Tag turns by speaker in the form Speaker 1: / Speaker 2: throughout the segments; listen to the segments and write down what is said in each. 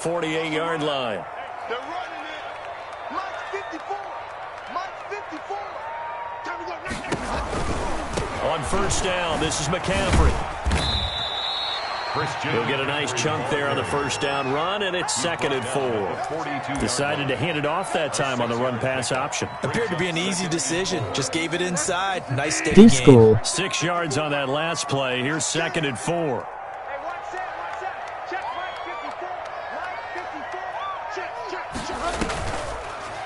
Speaker 1: 48-yard line.
Speaker 2: They're running it. Mike's 54. Mike's 54. Time to go.
Speaker 1: On first down, this is McCaffrey. He'll get a nice chunk there on the first down run, and it's 2nd and 4. Decided to hand it off that time on the run-pass option.
Speaker 3: Appeared to be an easy decision. Just gave it inside. Nice steady gain.
Speaker 1: 6 yards on that last play. Here's 2nd and 4.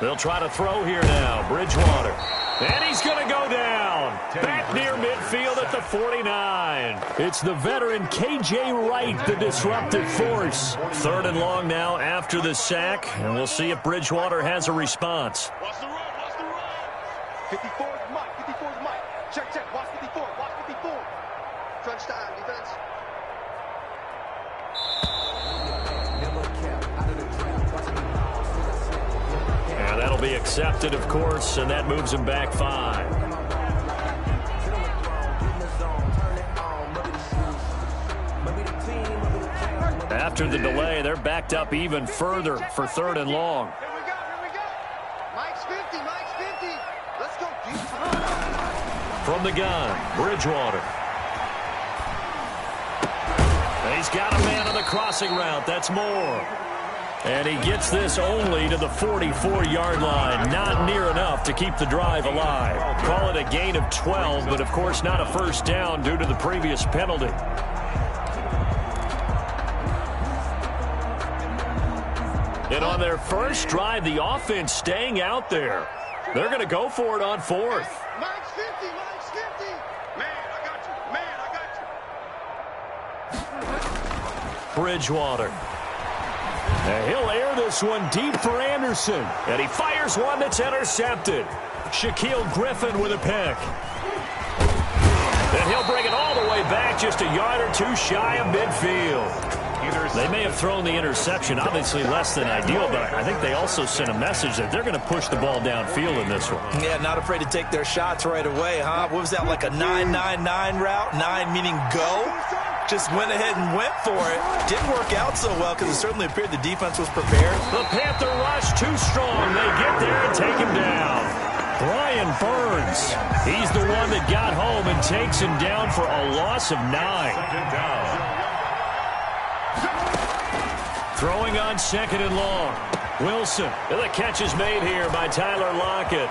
Speaker 1: They'll try to throw here now. Bridgewater. And he's going to go down. Back near midfield at the 49. It's the veteran K.J. Wright, the disruptive force. 3rd and long now after the sack. And we'll see if Bridgewater has a response.
Speaker 2: Watch the run. Watch the run. 54 is Mike. 54 is Mike. Check. Watch 54. Watch 54. Crunch time, defense.
Speaker 1: And that'll be accepted, of course, and that moves him back 5. After the delay, they're backed up even further for 3rd and long.
Speaker 2: Here we go. Mike's 50. Let's go deep.
Speaker 1: From the gun, Bridgewater. He's got a man on the crossing route. That's Moore. And he gets this only to the 44-yard line. Not near enough to keep the drive alive. Call it a gain of 12, but of course not a first down due to the previous penalty. And on their first drive, the offense staying out there. They're going to go for it on 4th.
Speaker 2: Mike's 50. Man, I got you.
Speaker 1: Bridgewater. And he'll air this one deep for Anderson. And he fires one that's intercepted. Shaquille Griffin with a pick. And he'll bring it all the way back just a yard or two shy of midfield. They may have thrown the interception, obviously less than ideal, but I think they also sent a message that they're going to push the ball downfield in this one.
Speaker 3: Yeah, not afraid to take their shots right away, huh? What was that, like a 9-9-9 route? 9 meaning go? Just went ahead and went for it. Didn't work out so well because it certainly appeared the defense was prepared.
Speaker 1: The Panther rush too strong. They get there and take him down. Brian Burns. He's the one that got home and takes him down for a loss of 9. Throwing on 2nd and long. Wilson. And the catch is made here by Tyler Lockett.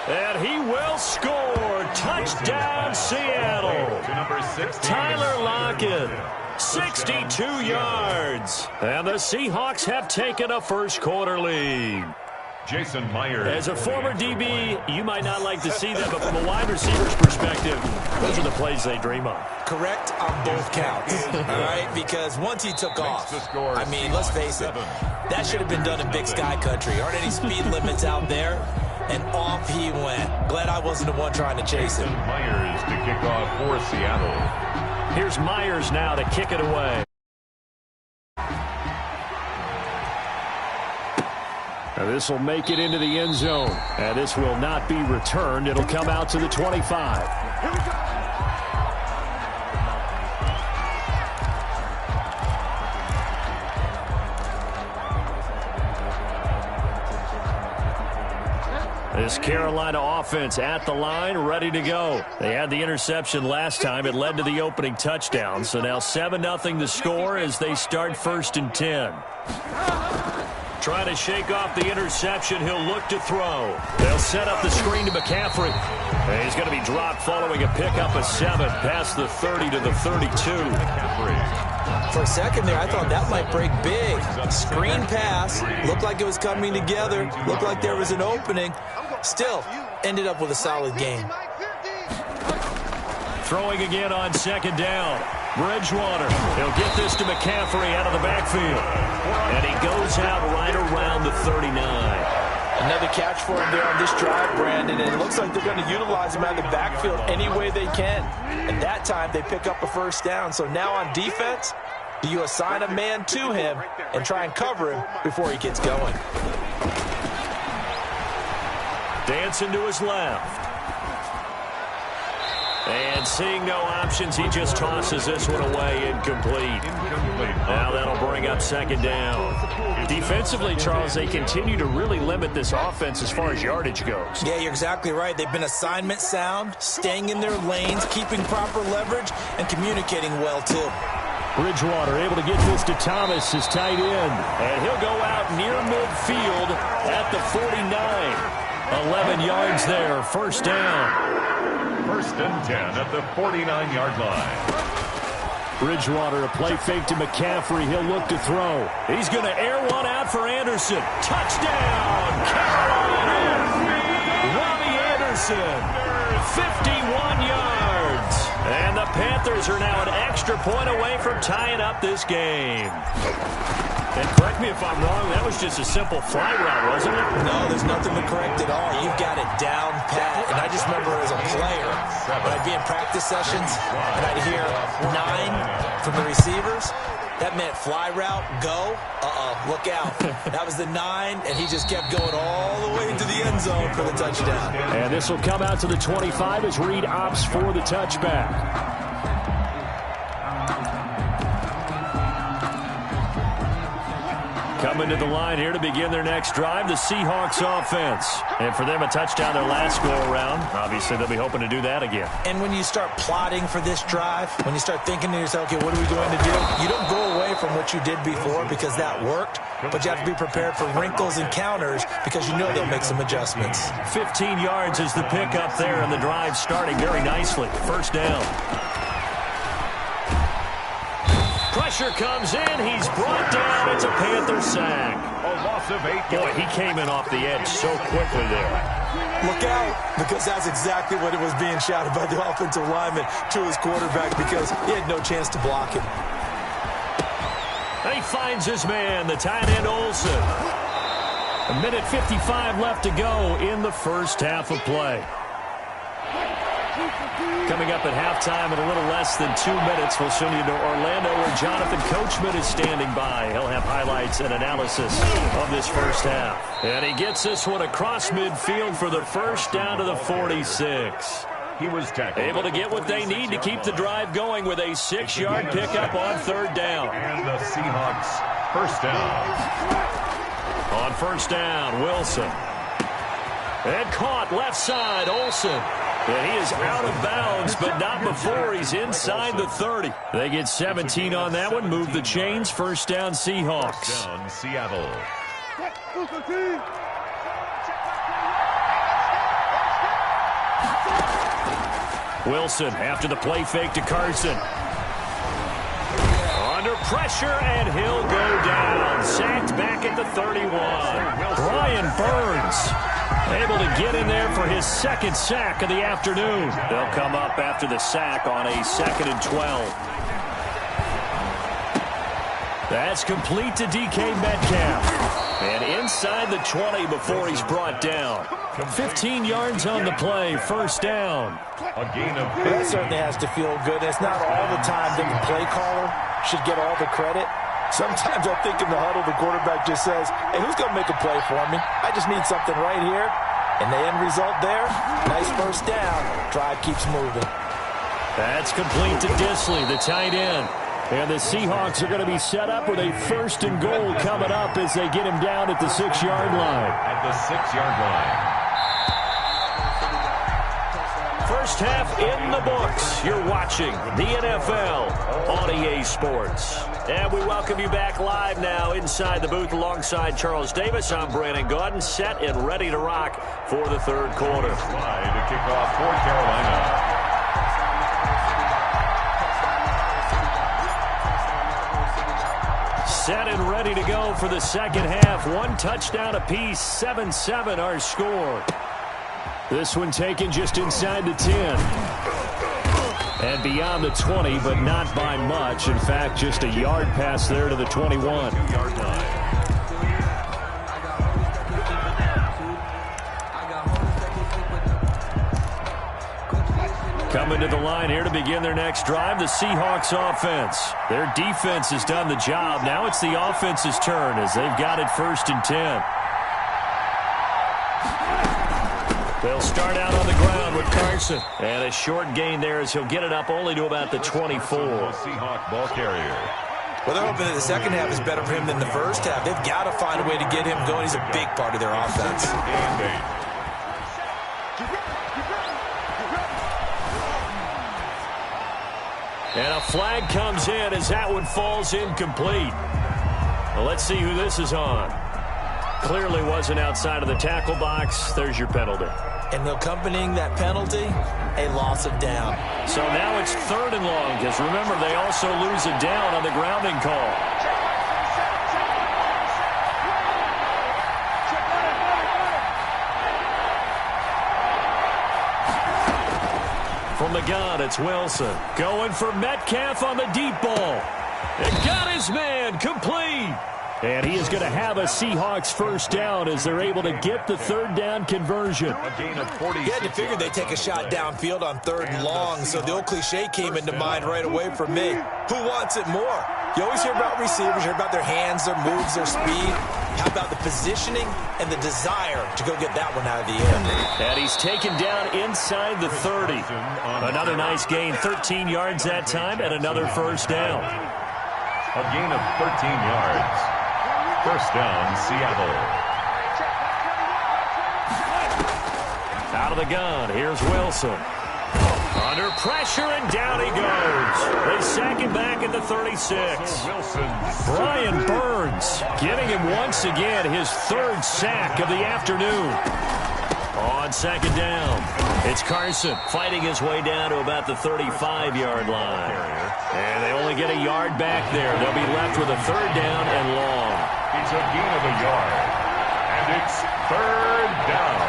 Speaker 1: And he will score. Touchdown, Seattle. Tyler Lockett, 62 yards. And the Seahawks have taken a first-quarter lead.
Speaker 4: Jason Myers.
Speaker 1: As a former DB, you might not like to see that, but from a wide receiver's perspective, those are the plays they dream of.
Speaker 3: Correct on both counts, all right? Because once he took off, I mean, let's face it, that should have been done in Big Sky country. Aren't any speed limits out there? And off he went. Glad I wasn't the one trying to chase him.
Speaker 4: Myers to kick off for Seattle.
Speaker 1: Here's Myers now to kick it away. And this will make it into the end zone. And this will not be returned. It'll come out to the 25. This Carolina offense at the line, ready to go. They had the interception last time. It led to the opening touchdown. So now 7-0 the score as they start 1st and 10. Trying to shake off the interception. He'll look to throw. They'll set up the screen to McCaffrey. And he's going to be dropped following a pickup of 7 past the 30 to the 32.
Speaker 3: For a second there, I thought that might break big. Screen pass. Looked like it was coming together. Looked like there was an opening. Still, ended up with a solid game.
Speaker 1: Throwing again on 2nd down. Bridgewater. He'll get this to McCaffrey out of the backfield. And he goes out right around the 39.
Speaker 3: Another catch for him there on this drive, Brandon, and it looks like they're going to utilize him out of the backfield any way they can. And that time, they pick up a first down. So now on defense, do you assign a man to him and try and cover him before he gets going?
Speaker 1: Dancing to his left. And seeing no options, he just tosses this one away incomplete. Now that'll bring up second down. Defensively, Charles, they continue to really limit this offense as far as yardage goes.
Speaker 3: Yeah, you're exactly right. They've been assignment sound, staying in their lanes, keeping proper leverage, and communicating well, too.
Speaker 1: Bridgewater able to get this to Thomas, his tight end. And he'll go out near midfield at the 49. 11 yards there, first down.
Speaker 4: First and 10 at the 49-yard line.
Speaker 1: Bridgewater, a play fake to McCaffrey. He'll look to throw. He's going to air one out for Anderson. Touchdown, Carolina! Robbie Anderson, 51 yards. And the Panthers are now an extra point away from tying up this game. And correct me if I'm wrong, that was just a simple fly route, wasn't it?
Speaker 3: No, there's nothing to correct at all. You've got it down pat. And I just remember as a player, when I'd be in practice sessions, and I'd hear 9 from the receivers, that meant fly route, go, look out. That was the 9, and he just kept going all the way into the end zone for the touchdown.
Speaker 1: And this will come out to the 25 as Reed opts for the touchback. Coming to the line here to begin their next drive, the Seahawks offense. And for them, a touchdown their last go-around. Obviously, they'll be hoping to do that again.
Speaker 3: And when you start plotting for this drive, when you start thinking to yourself, okay, what are we going to do? You don't go away from what you did before because that worked, but you have to be prepared for wrinkles and counters because you know they'll make some adjustments.
Speaker 1: 15 yards is the pickup there, and the drive starting very nicely. First down. Pressure comes in. He's brought down. It's a Panther sack.
Speaker 4: A loss of 8
Speaker 1: Boy, he came in off the edge so quickly there.
Speaker 3: Look out, because that's exactly what it was being shouted by the offensive lineman to his quarterback because he had no chance to block him.
Speaker 1: He finds his man, the tight end Olsen. A minute 55 left to go in the first half of play. Coming up at halftime in a little less than 2 minutes, we'll send you to Orlando where Jonathan Coachman is standing by. He'll have highlights and analysis of this first half. And he gets this one across midfield for the first down to the 46.
Speaker 4: He was tackled.
Speaker 1: Able to get what they need to keep the drive going with a 6-yard pickup on third down.
Speaker 4: And the Seahawks first down.
Speaker 1: On first down, Wilson. And caught left side, Olsen. And he is out of bounds, but not before he's inside the 30. They get 17 on that one, move the chains, first down Seahawks.
Speaker 4: First down Seattle.
Speaker 1: Wilson after the play fake to Carson. Under pressure, and he'll go down. Sacked back at the 31. Brian Burns able to get in there for his second sack of the afternoon. They'll come up after the sack on a 2nd and 12. That's complete to DK Metcalf. And inside the 20 before he's brought down. 15 yards on the play, first down.
Speaker 4: A gain of 15.
Speaker 3: That certainly has to feel good. It's not all the time that the play caller should get all the credit. Sometimes I think in the huddle, the quarterback just says, hey, who's going to make a play for me? I just need something right here. And the end result there, nice first down. Drive keeps moving.
Speaker 1: That's complete to Disley, the tight end. And the Seahawks are going to be set up with a 1st and goal coming up as they get him down at the 6-yard line.
Speaker 4: At the 6-yard line.
Speaker 1: First half in the books. You're watching the NFL on EA Sports. And we welcome you back live now inside the booth alongside Charles Davis. I'm Brandon Gaudin, set and ready to rock for the third quarter.
Speaker 4: Slide to kick off for Carolina.
Speaker 1: Set and ready to go for the second half. 1 touchdown apiece, 7-7 our score. This one taken just inside the 10. And beyond the 20, but not by much. In fact, just a yard pass there to the 21. Coming to the line here to begin their next drive, the Seahawks offense. Their defense has done the job. Now it's the offense's turn as they've got it 1st and 10. They'll start out on the ground with Carson. And a short gain there as he'll get it up only to about the 24.
Speaker 4: Seahawk ball carrier.
Speaker 3: Well, they're hoping that the second half is better for him than the first half. They've got to find a way to get him going. He's a big part of their offense.
Speaker 1: And a flag comes in as that one falls incomplete. Well, let's see who this is on. Clearly wasn't outside of the tackle box. There's your penalty.
Speaker 3: And accompanying that penalty, a loss of down.
Speaker 1: So now it's 3rd and long, because remember, they also lose a down on the grounding call. From the gun, it's Wilson. Going for Metcalf on the deep ball. It got his man complete. And he is going to have a Seahawks first down as they're able to get the 3rd down conversion.
Speaker 4: A gain of 40.
Speaker 3: You had to figure they'd take a shot downfield on 3rd and long, so the old cliche came into mind right away for me. Who wants it more? You always hear about receivers, hear about their hands, their moves, their speed. How about the positioning and the desire to go get that one out of the air?
Speaker 1: And he's taken down inside the 30. Another nice gain, 13 yards that time, and another first down.
Speaker 4: A gain of 13 yards. First down, Seattle.
Speaker 1: Out of the gun, here's Wilson. Under pressure, and down he goes. They sack him back at the 36. Brian Burns giving him once again his 3rd sack of the afternoon. On 2nd down, it's Carson fighting his way down to about the 35-yard line. And they only get a yard back there. They'll be left with a 3rd down and long.
Speaker 4: It's a gain of a yard. And it's 3rd down.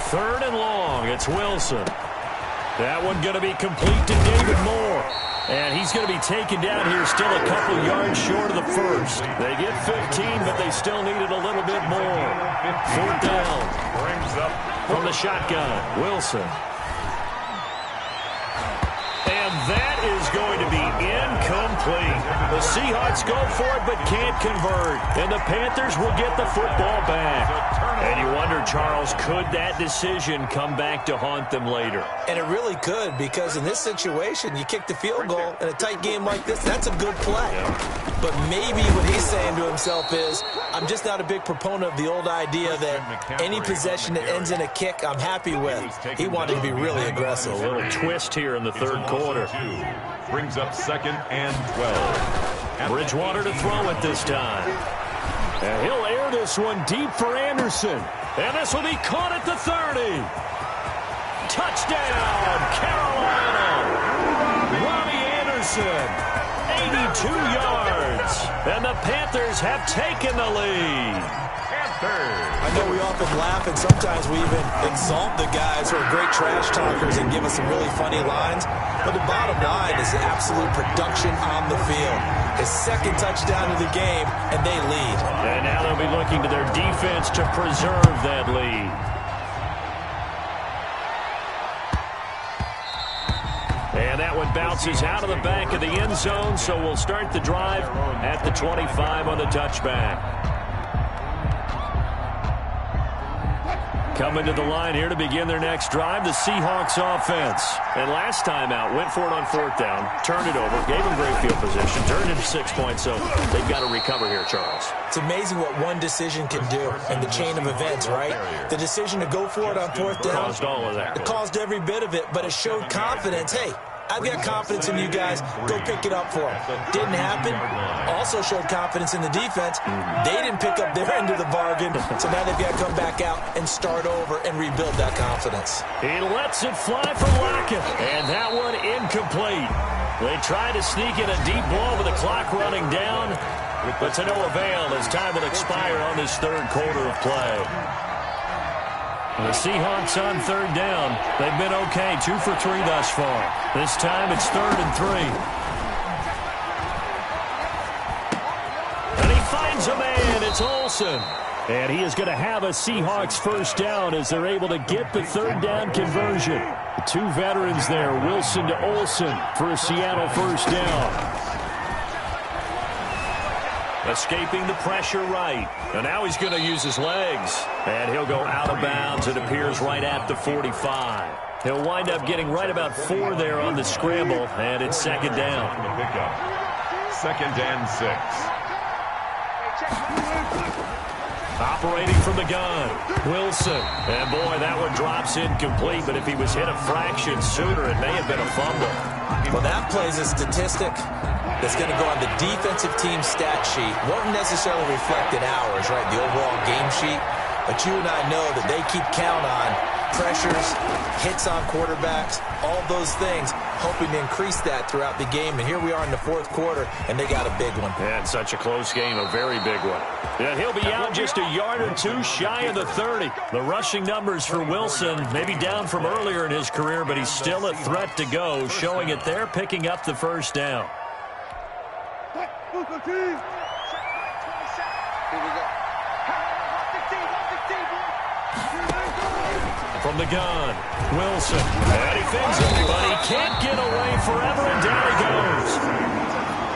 Speaker 1: Third and long, it's Wilson. That one going to be complete to David Moore. And he's going to be taken down here still a couple yards short of the first. They get 15, but they still needed a little bit more. 4th down.
Speaker 4: Brings up
Speaker 1: from the shotgun, Wilson. And that is going to be incomplete. The Seahawks go for it but can't convert. And the Panthers will get the football back. And you wonder, Charles, could that decision come back to haunt them later?
Speaker 3: And it really could, because in this situation, you kick the field goal in a tight game like this, that's a good play. But maybe what he's saying to himself is, I'm just not a big proponent of the old idea that any possession that ends in a kick I'm happy with. He wanted to be really aggressive.
Speaker 1: A little twist here in the 3rd quarter.
Speaker 4: Brings up 2nd and 12.
Speaker 1: Bridgewater to throw it this time. And he'll air this one deep for Anderson. And this will be caught at the 30. Touchdown, Carolina. Robbie Anderson, 82 yards. And the Panthers have taken the lead.
Speaker 3: I know we often laugh and sometimes we even exalt the guys who are great trash talkers and give us some really funny lines. But the bottom line is absolute production on the field. His 2nd touchdown of the game, and they lead.
Speaker 1: And now they'll be looking to their defense to preserve that lead. And that one bounces out of the back of the end zone, so we'll start the drive at the 25 on the touchback. Coming to the line here to begin their next drive, the Seahawks offense. And last time out, went for it on 4th down, turned it over, gave them great field position, turned into 6 points, so they've got to recover here, Charles.
Speaker 3: It's amazing what one decision can do in the chain of events, right? The decision to go for it on 4th down.
Speaker 1: Caused all of that.
Speaker 3: It caused every bit of it, but it showed confidence. Hey, I've got confidence in you guys. Go pick it up for them. Didn't happen. Also showed confidence in the defense. They didn't pick up their end of the bargain, so now they've got to come back out and start over and rebuild that confidence.
Speaker 1: He lets it fly for Lockett, and that one incomplete. They try to sneak in a deep ball with the clock running down, but to no avail as time will expire on this 3rd quarter of play. The Seahawks on 3rd down. They've been okay, 2 for 3 thus far. This time it's 3rd and 3. And he finds a man. It's Olsen. And he is going to have a Seahawks first down as they're able to get the 3rd down conversion. The 2 veterans there, Wilson to Olsen for a Seattle first down. Escaping the pressure right. And now he's going to use his legs. And he'll go out of bounds. It appears right at the 45. He'll wind up getting right about 4 there on the scramble. And it's second down.
Speaker 4: Second and 6.
Speaker 1: Operating from the gun, Wilson. And boy, that one drops incomplete, but if he was hit a fraction sooner, it may have been a fumble.
Speaker 3: Well, that plays a statistic that's going to go on the defensive team stat sheet. Won't necessarily reflect in ours, right, the overall game sheet. But you and I know that they keep count on pressures, hits on quarterbacks, all those things, hoping to increase that throughout the game. And here we are in the fourth quarter, and they got a big one.
Speaker 1: And such a close game, a very big one. Yeah, he'll be out just a yard or two shy of the 30. The rushing numbers for Wilson, maybe down from earlier in his career, but he's still a threat to go, showing it there, picking up the first down.
Speaker 2: Here we go.
Speaker 1: From the gun, Wilson. And he thinks it, but he can't get away forever, and down he goes.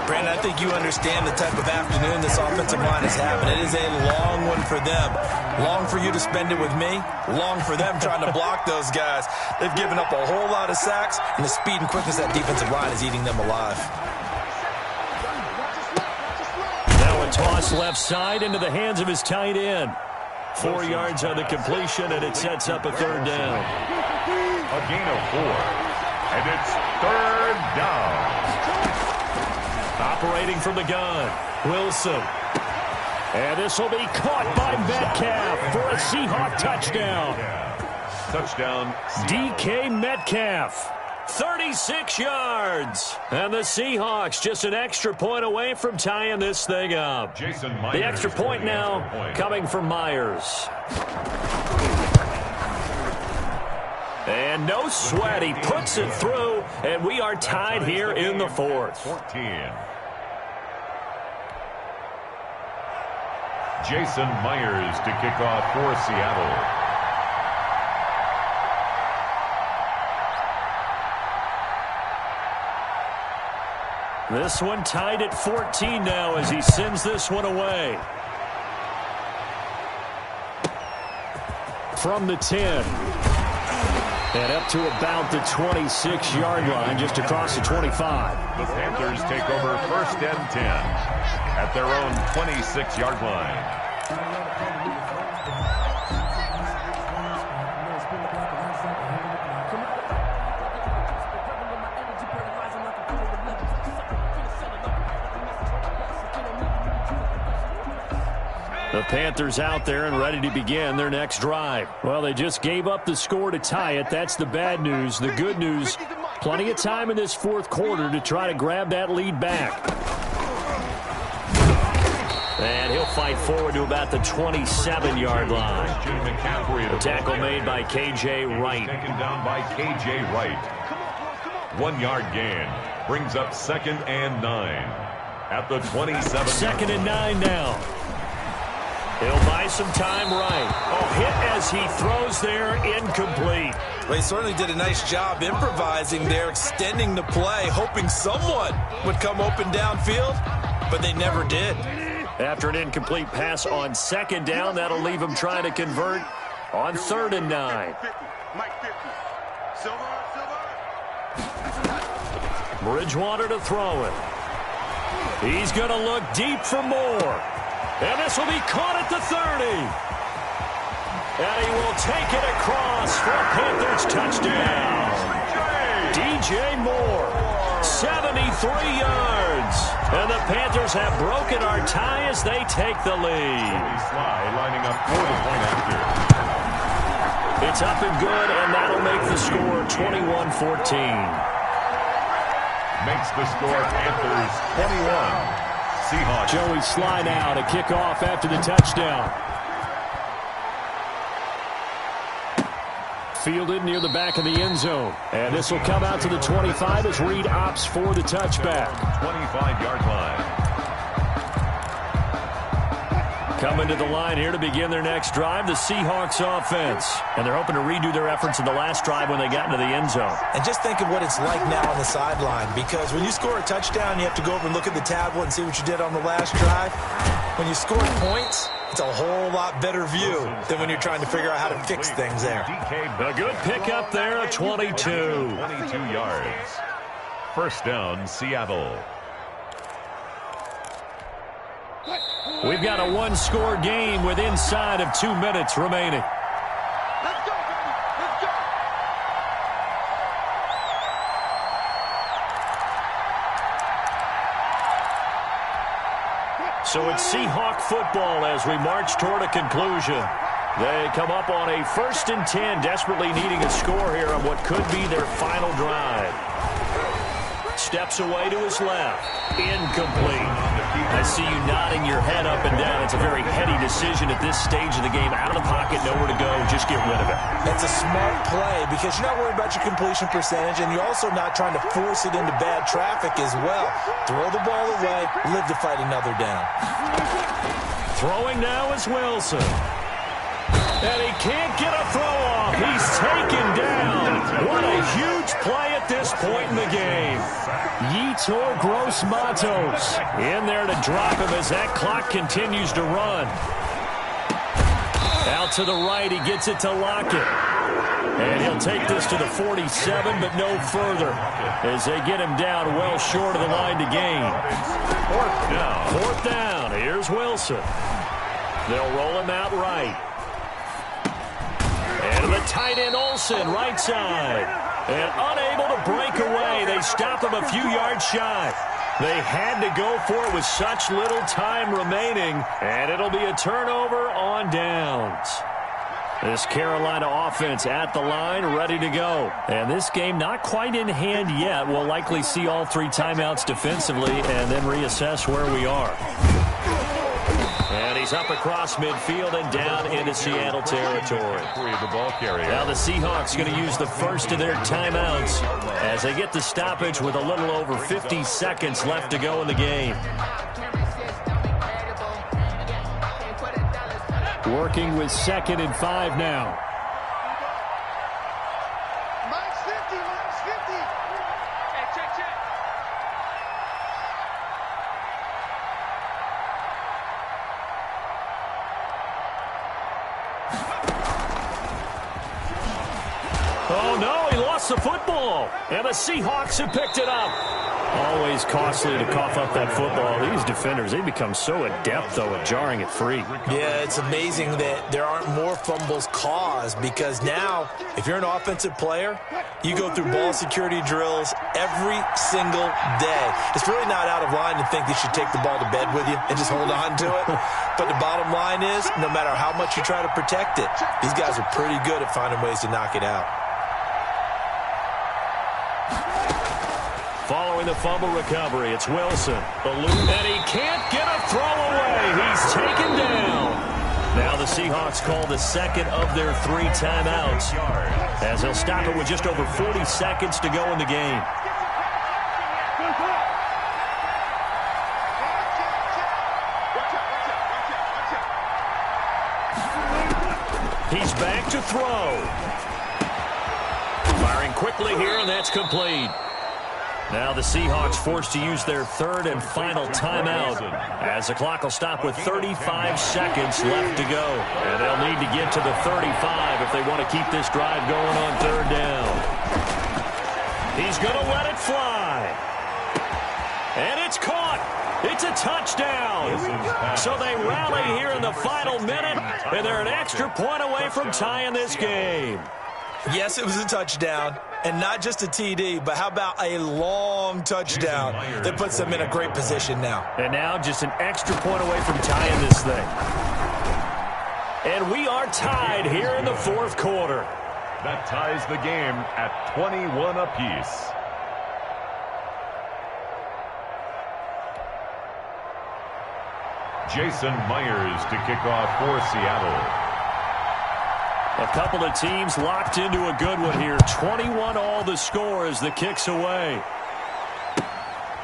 Speaker 3: Brandon, I think you understand the type of afternoon this offensive line is having. It is a long one for them. Long for you to spend it with me. Long for them trying to block those guys. They've given up a whole lot of sacks, and the speed and quickness of that defensive line is eating them alive.
Speaker 1: Now a toss left side into the hands of his tight end. 4 yards on the completion, and it sets up a third down.
Speaker 4: A gain of 4. And it's third down.
Speaker 1: Operating from the gun, Wilson. And this will be caught by Metcalf for a Seahawk touchdown.
Speaker 4: Touchdown.
Speaker 1: DK Metcalf. 36 yards. And the Seahawks just an extra point away from tying this thing up. The extra point now coming from Myers. And no sweat. He puts it through, and we are tied here in the fourth.
Speaker 4: 14. Jason Myers to kick off for Seattle.
Speaker 1: This one tied at 14 now as he sends this one away. From the 10. And up to about the 26-yard line, just across the 25.
Speaker 4: The Panthers take over first and 10 at their own 26-yard line.
Speaker 1: The Panthers out there and ready to begin their next drive. Well, they just gave up the score to tie it. That's the bad news. The good news, plenty of time in this fourth quarter to try to grab that lead back. And he'll fight forward to about the 27-yard line. A tackle made by K.J. Wright.
Speaker 4: Taken down by K.J. Wright. 1 yard gain. Brings up second and 9 at the 27.
Speaker 1: Second and 9 now. He'll buy some time right. Oh, hit as he throws there, incomplete.
Speaker 3: Well, he certainly did a nice job improvising there, extending the play, hoping someone would come open downfield, but they never did.
Speaker 1: After an incomplete pass on second down, that'll leave him trying to convert on third and 9. Bridgewater to throw it. He's going to look deep for more. And this will be caught at the 30. And he will take it across for a Panthers touchdown. DJ Moore, 73 yards. And the Panthers have broken our tie as they take the lead.
Speaker 4: Sly lining up for the point after.
Speaker 1: It's up and good, and that'll make the score 21-14.
Speaker 4: Makes the score Panthers 21. Seahawks.
Speaker 1: Joey Sly now to kick off after the touchdown. Fielded near the back of the end zone. And this will come out to the 25 as Reed opts for the touchback.
Speaker 4: 25-yard line.
Speaker 1: Coming to the line here to begin their next drive, the Seahawks offense. And they're hoping to redo their efforts in the last drive when they got into the end zone.
Speaker 3: And just think of what it's like now on the sideline, because when you score a touchdown, you have to go over and look at the tablet and see what you did on the last drive. When you score points, it's a whole lot better view than when you're trying to figure out how to fix things there.
Speaker 1: A good pickup there at 22.
Speaker 4: 22 yards. First down, Seattle.
Speaker 1: We've got a one-score game with inside of 2 minutes remaining.
Speaker 2: Let's go, baby. Let's go.
Speaker 1: So it's Seahawk football as we march toward a conclusion. They come up on a 1st and 10, desperately needing a score here on what could be their final drive. Steps away to his left. Incomplete. I see you nodding your head up and down. It's a very heady decision at this stage of the game. Out of the pocket, nowhere to go. Just get rid of it.
Speaker 3: That's a smart play because you're not worried about your completion percentage, and you're also not trying to force it into bad traffic as well. Throw the ball away, live to fight another down.
Speaker 1: Throwing now is Wilson. And he can't get a throw off. He's taken down. What a huge play at this point in the game. Yetur Gross-Matos in there to drop him as that clock continues to run. Out to the right, he gets it to Lockett. And he'll take this to the 47, but no further as they get him down well short of the line to gain. Fourth down. Here's Wilson. They'll roll him out right. And the tight end Olsen, right side. And unable to break away. They stop him a few yards shy. They had to go for it with such little time remaining. And it'll be a turnover on downs. This Carolina offense at the line, ready to go. And this game not quite in hand yet. We'll likely see all 3 timeouts defensively and then reassess where we are. And he's up across midfield and down into Seattle territory. Now the Seahawks going to use the first of their timeouts as they get the stoppage with a little over 50 seconds left to go in the game. Working with 2nd and 5 now.
Speaker 2: Minus 50, minus 50. Hey, check.
Speaker 1: Oh, no, he lost the football. And the Seahawks have picked it up. Always costly to cough up that football. These defenders, they become so adept, though, at jarring it free.
Speaker 3: Yeah, it's amazing that there aren't more fumbles caused because now, if you're an offensive player, you go through ball security drills every single day. It's really not out of line to think you should take the ball to bed with you and just hold on to it. But the bottom line is, no matter how much you try to protect it, these guys are pretty good at finding ways to knock it out.
Speaker 1: Following the fumble recovery, it's Wilson. And he can't get a throw away. He's taken down. Now the Seahawks call the 2nd of their 3 timeouts as they'll stop it with just over 40 seconds to go in the game. He's back to throw. Firing quickly here, and that's complete. Now the Seahawks forced to use their 3rd and final timeout as the clock will stop with 35 seconds left to go. And they'll need to get to the 35 if they want to keep this drive going on 3rd down. He's going to let it fly. And it's caught. It's a touchdown. So they rally here in the final minute, and they're an extra point away from tying this game.
Speaker 3: Yes, it was a touchdown, and not just a TD, but how about a long touchdown that puts them in a great position now.
Speaker 1: And now just an extra point away from tying this thing. And we are tied here in the 4th quarter.
Speaker 4: That ties the game at 21 apiece. Jason Myers to kick off for Seattle.
Speaker 1: A couple of teams locked into a good one here. 21 all the score as the kick's away.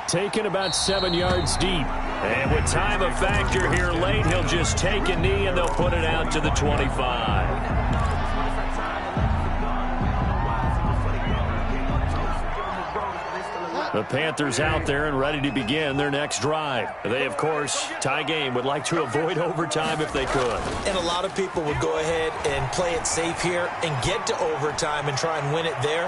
Speaker 1: taken about 7 yards deep. And with time a factor here late, he'll just take a knee and they'll put it out to the 25. The Panthers out there and ready to begin their next drive. They, of course, tie game, would like to avoid overtime if they could.
Speaker 3: And a lot of people would go ahead and play it safe here and get to overtime and try and win it there.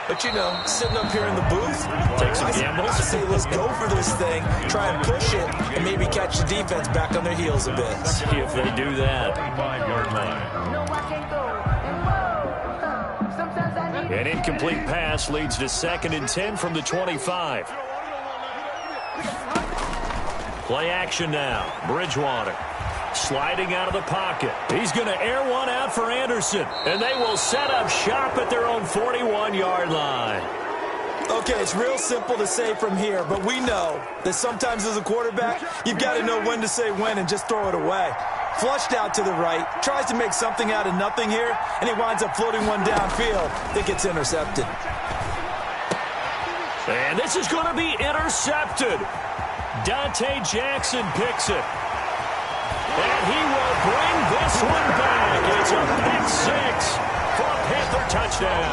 Speaker 3: But, you know, sitting up here in the booth,
Speaker 1: take some gambles.
Speaker 3: I say let's go for this thing, try and push it, and maybe catch the defense back on their heels a bit.
Speaker 1: See if they do that.
Speaker 4: 5-yard line.
Speaker 1: An incomplete pass leads to 2nd and 10 from the 25. Play action now. Bridgewater sliding out of the pocket. He's going to air one out for Anderson, and they will set up shop at their own 41-yard line.
Speaker 3: Okay, it's real simple to say from here, but we know that sometimes as a quarterback, you've got to know when to say when and just throw it away. Flushed out to the right, tries to make something out of nothing here, and he winds up floating one downfield that gets intercepted.
Speaker 1: And this is going to be intercepted. Dante Jackson picks it. And he will bring this one back. It's a pick six for a Panther touchdown.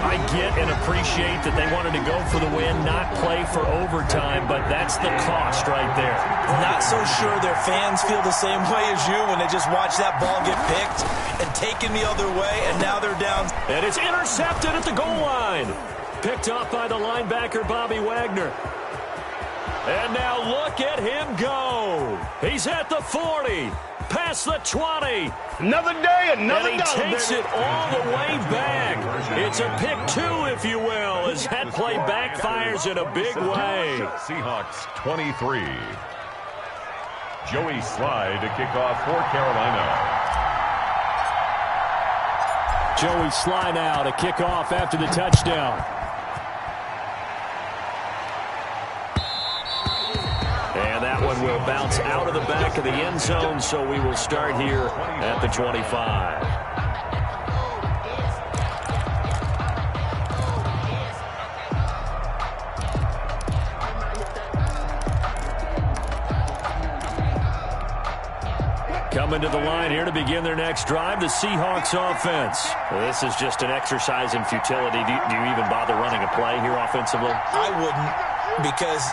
Speaker 1: I get and appreciate that they wanted to go for the win, not play for overtime, but that's the cost right there.
Speaker 3: Not so sure their fans feel the same way as you when they just watch that ball get picked and taken the other way, and now they're down.
Speaker 1: And it's intercepted at the goal line. Picked off by the linebacker, Bobby Wagner. And now look at him go. He's at the 40, past the 20.
Speaker 5: Another day, another
Speaker 1: and he takes it all the way back. It's a pick two, if you will, as that play backfires in a big way.
Speaker 4: Seahawks 23. Joey Slye to kick off for Carolina.
Speaker 1: Joey Slye now to kick off after the touchdown. And that one will bounce out of the back of the end zone, so we will start here at the 25. Coming to the line here to begin their next drive, the Seahawks offense. Well, this is just an exercise in futility. Do you even bother running a play here offensively?
Speaker 3: I wouldn't, because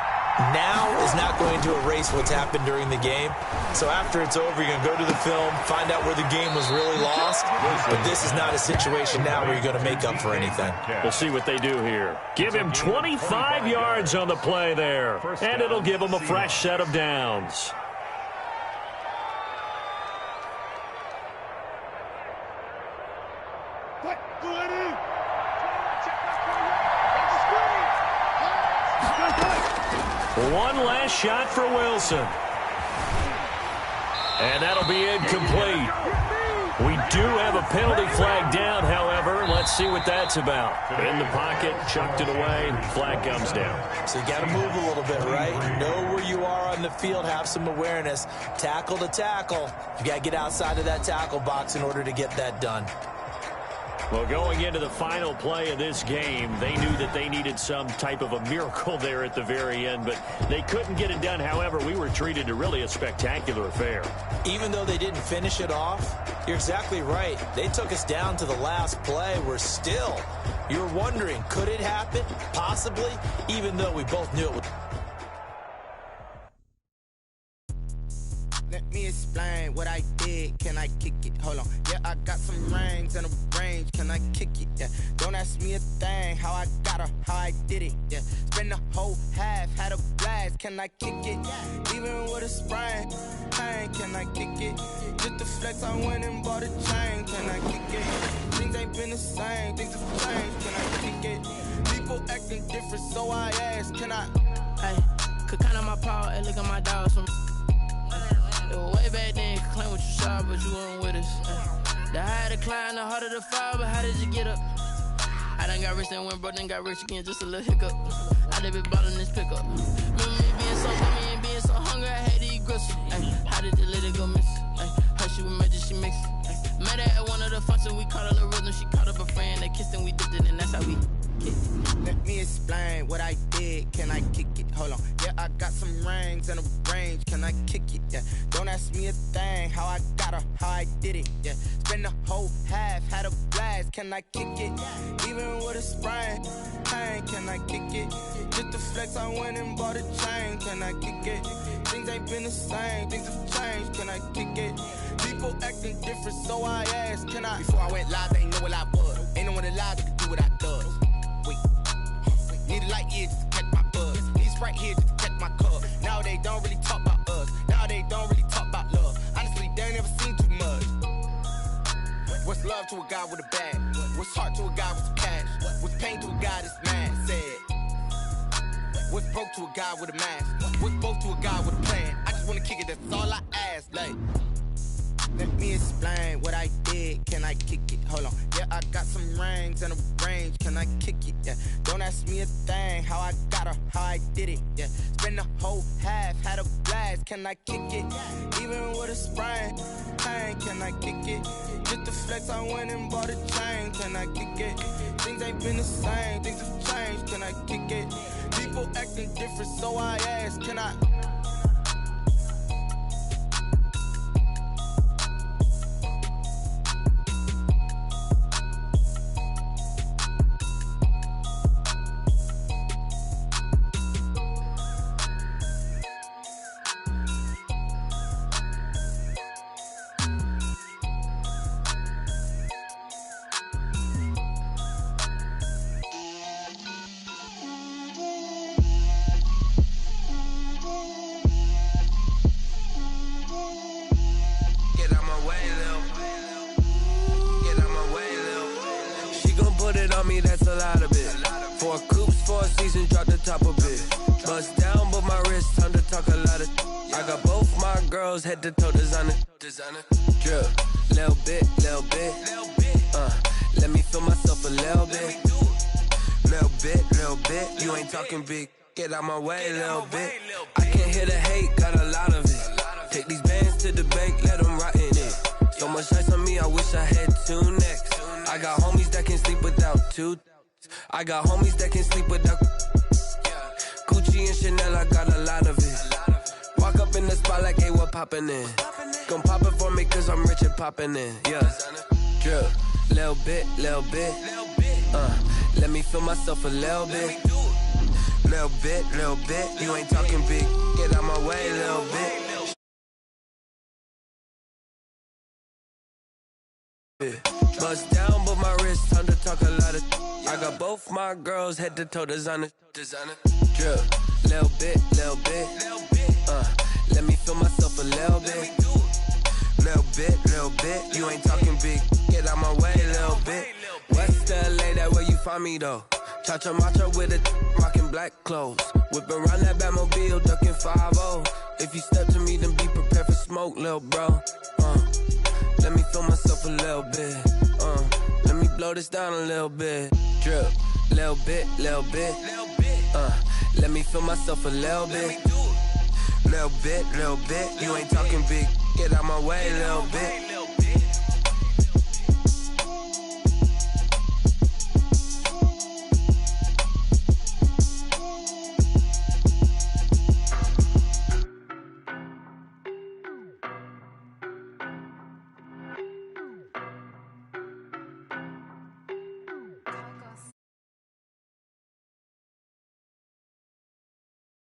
Speaker 3: now is not going to erase what's happened during the game. So after it's over, you're going to go to the film, find out where the game was really lost. But this is not a situation now where you're going to make up for anything.
Speaker 1: We'll see what they do here. Give him 25 yards on the play there, and it'll give him a fresh set of downs. One last shot for Wilson. And that'll be incomplete. We do have a penalty flag down, however. Let's see what that's about. In the pocket, chucked it away, flag comes down.
Speaker 3: So you got to move a little bit, right? Know where you are on the field, have some awareness. Tackle to tackle. You got to get outside of that tackle box in order to get that done.
Speaker 1: Well, going into the final play of this game, they knew that they needed some type of a miracle there at the very end, but they couldn't get it done. However, we were treated to really a spectacular affair.
Speaker 3: Even though they didn't finish it off, you're exactly right. They took us down to the last play. We're still, you're wondering, could it happen? Possibly, even though we both knew it would.
Speaker 6: Let me explain what I did. Can I kick it? Hold on. Yeah, I got some rings and a range. Can I kick it? Yeah. Don't ask me a thing. How I got her, how I did it. Yeah. Spend the whole half, had a blast. Can I kick it? Even with a sprain. Pain, can I kick it? Just the flex, I went and bought a chain. Can I kick it? Things ain't been the same. Things have changed. Can I kick it? People acting different, so I asked. Can I?
Speaker 7: Hey, could count on my power and look at my dogs from. It was way back then, you could claim what you saw, but you weren't with us. The higher the climb, the harder the fall, but how did you get up? I done got rich, then went broke, then got rich again, just a little hiccup. I done been bought in this pickup. Remember me being so dummy and being so hungry, I had to eat gristle. How did the lady go miss? Her she was magic, she mixed. Met her at one of the functions, we caught a little rhythm, she caught up a friend, they kissed and we dipped it, and that's how we.
Speaker 6: it. Let me explain what I did. Can I kick it? Hold on. Yeah, I got some rings and a range. Can I kick it? Yeah. Don't ask me a thing. How I got her, how I did it. Yeah. Spend the whole half, had a blast. Can I kick it? Even with a sprain, pain. Can I kick it? Just to flex, I went and bought a chain. Can I kick it? Things ain't been the same. Things have changed. Can I kick it? People acting different, so I asked, can I? Before I went live, they ain't know what I was. Ain't no one alive that could do what I does. Wait. Need a light here just to catch my buzz. Need Sprite here just to catch my cup. Now they don't really talk about us. Now they don't really talk about love. Honestly, they ain't never seen too much. What's love to a guy with a bag? What's heart to a guy with some cash? What's pain to a guy that's mad? Said. What's broke to a guy with a mask? What's both to a guy with a plan? I just wanna kick it, that's all I ask. Like, let me explain what I did. Can I kick it? Hold on. Yeah, I got some rings and a range. Can I kick it? Yeah. Don't ask me a thing. How I got her, how I did it. Yeah. Spend the whole half, had a blast. Can I kick it? Even with a sprain, pain. Can I kick it? Just to flex, I went and bought a chain. Can I kick it? Things ain't been the same. Things have changed. Can I kick it? People acting different, so I ask, can I?
Speaker 5: That's a lot of it. 4 coops, 4 seasons, drop the top of it. Bust down, but my wrist, time to talk a lot of. I got both my girls head to toe designer. Drip, little bit. Let me feel myself a little bit. Little bit. You ain't talking big. Get out my way, little bit. I can't hear the hate, got a lot of it. Take these bands to the bank, let them rot in it. So much ice on me, I wish I had 2 necks. I got homies that can sleep without 2. I got homies that can sleep without Gucci and Chanel, I got a lot of it. Walk up in the spot like, hey, what poppin' in? Gon' pop it for me cause I'm rich and poppin' in. Yeah, drip, little bit. Let me feel myself a little bit. Little bit. You ain't talking big. Get out my way, little bit. Bust down, but my wrist, time to talk a lot of. I got both my girls head to toe designer. Drip, little bit. Let me feel myself a little bit. Little bit. You ain't talking big. Get out my way, little bit. West LA, that where you find me though. Cha-cha matcha with a rockin' black clothes. Whip around that Batmobile, ducking 5-0. If you step to me, then be prepared for smoke, little bro. Let me feel myself a little bit. Let me blow this down a little bit. Drip, little bit. Let me feel myself a little bit. Little bit. You ain't talking big. Get out my way, little bit.